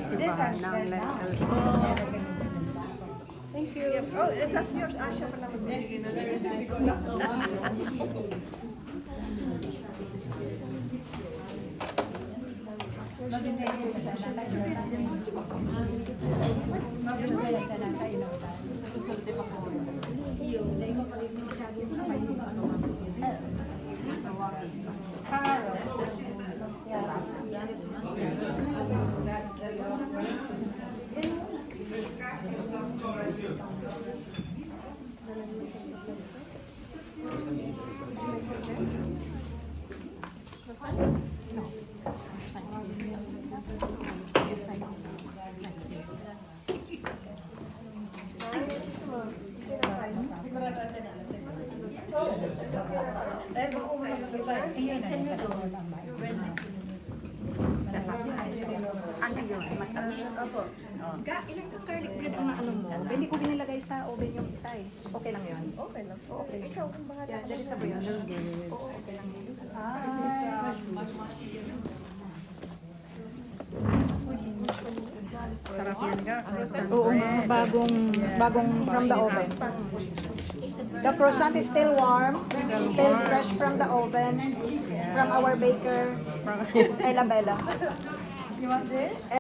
Sipahan ng lentil soup. Thank you. Oh, that's yours. Siya pa naman. Hindi ko lang. Ano yun? Matamis. Ilang garlic bread ang ano mo? Hindi ko binilagay sa oven yung isa eh. Okay lang yun? Okay lang. Okay. Ikaw, kung bahala. Yan, dali sa po yun. Oo, okay lang yun. Sarap yan ga. Croissant Oo, bread. bagong from the oven. The croissant is still warm, still fresh from the oven, from our baker, Ella Bella. You want this?